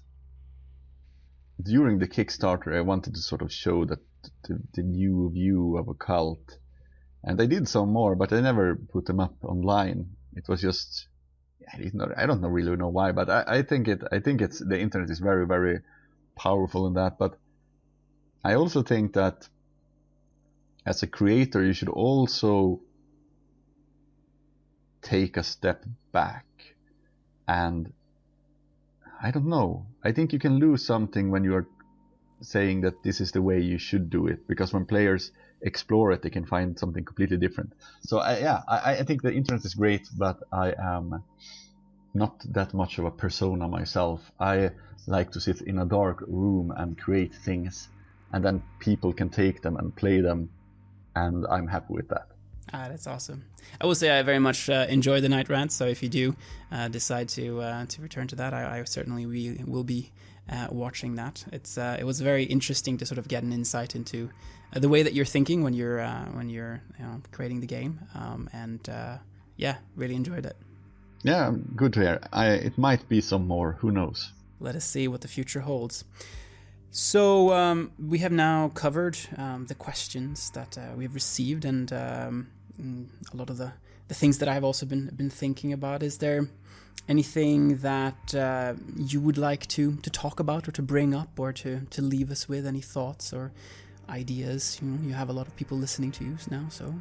Speaker 2: during the Kickstarter I wanted to sort of show that the new view of a cult, and I did some more, but I never put them up online. It was just, I don't really know why, but I think it's the internet is very, very powerful in that. But I also think that as a creator you should also take a step back, and I don't know, I think you can lose something when you're saying that this is the way you should do it, because when players explore it they can find something completely different. So I think the internet is great, but I am not that much of a persona myself. I like to sit in a dark room and create things, and then people can take them and play them, and I'm happy with that.
Speaker 1: That's awesome. I will say I very much enjoy the night rants, so if you do decide to return to that, I certainly will be watching that. It was very interesting to sort of get an insight into the way that you're thinking when you're creating the game, and really enjoyed it.
Speaker 2: Yeah, good to hear. It might be some more, who knows?
Speaker 1: Let us see what the future holds. So we have now covered the questions that we've received, and a lot of the things that I've also been thinking about. Is there anything that you would like to talk about or to bring up or to leave us with? Any thoughts or ideas? You have a lot of people listening to you now, so...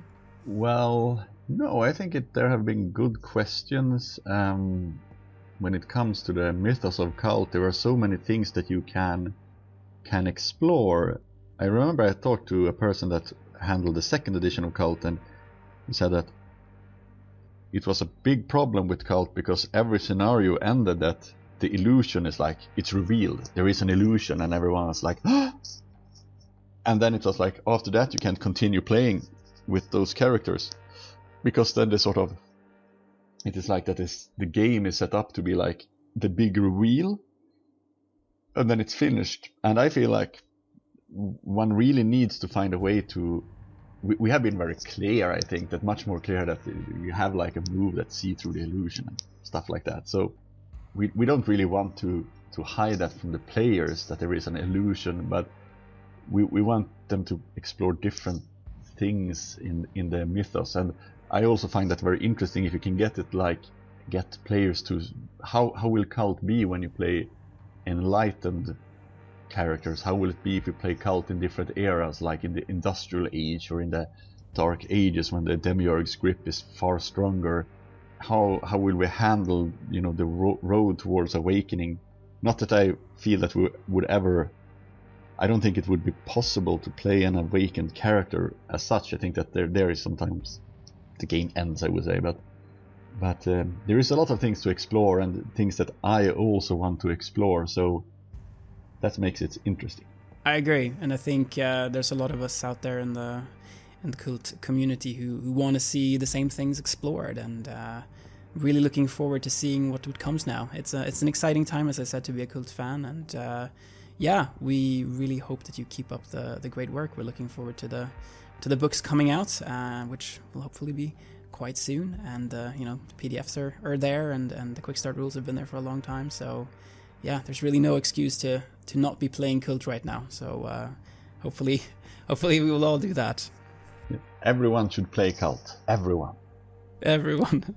Speaker 2: Well, no, I think there have been good questions. When it comes to the mythos of KULT, there are so many things that you can explore. I remember I talked to a person that handled the second edition of KULT, and he said that it was a big problem with KULT because every scenario ended that the illusion is like, it's revealed, there is an illusion, and everyone was like, ah! And then it was like, after that you can't continue playing with those characters, because then it is like that the game is set up to be like the big reveal, and then it's finished. And I feel like one really needs to find a way to... We have been very clear, I think, that much more clear that you have like a move that see through the illusion and stuff like that. So we don't really want to hide that from the players, that there is an illusion, but we want them to explore different things in the mythos. And I also find that very interesting if you can get players to... How will KULT be when you play enlightened characters? How will it be if you play KULT in different eras, like in the industrial age or in the dark ages when the demiurge's grip is far stronger? How will we handle the road towards awakening? Not that I feel that we would ever... I don't think it would be possible to play an awakened character as such. I think that there is sometimes the game ends, I would say, but there is a lot of things to explore and things that I also want to explore, so that makes it interesting.
Speaker 1: I agree, and I think there's a lot of us out there in the KULT community who want to see the same things explored, and really looking forward to seeing what comes now. It's an exciting time, as I said, to be a KULT fan, and yeah, we really hope that you keep up the great work. We're looking forward to the books coming out, which will hopefully be quite soon. And the PDFs are there, and the quick start rules have been there for a long time. So yeah, there's really no excuse to not be playing KULT right now. So hopefully we will all do that.
Speaker 2: Everyone should play KULT. Everyone.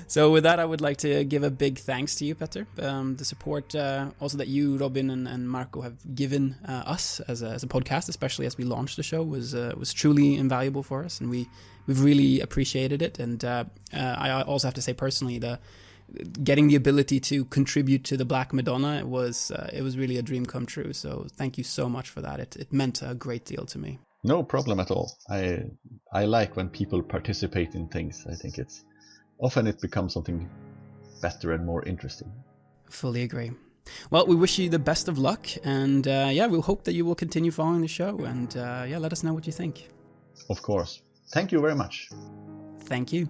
Speaker 1: So with that, I would like to give a big thanks to you, Petter. The support also that you, Robin, and Marco have given us as a podcast, especially as we launched the show, was truly invaluable for us, and we've really appreciated it. And I also have to say personally, getting the ability to contribute to the Black Madonna, it was really a dream come true. So thank you so much for that. It meant a great deal to me.
Speaker 2: No problem at all. I like when people participate in things. I think often it becomes something better and more interesting.
Speaker 1: Fully agree. Well, we wish you the best of luck, and we'll hope that you will continue following the show, and let us know what you think.
Speaker 2: Of course. Thank you very much.
Speaker 1: Thank you.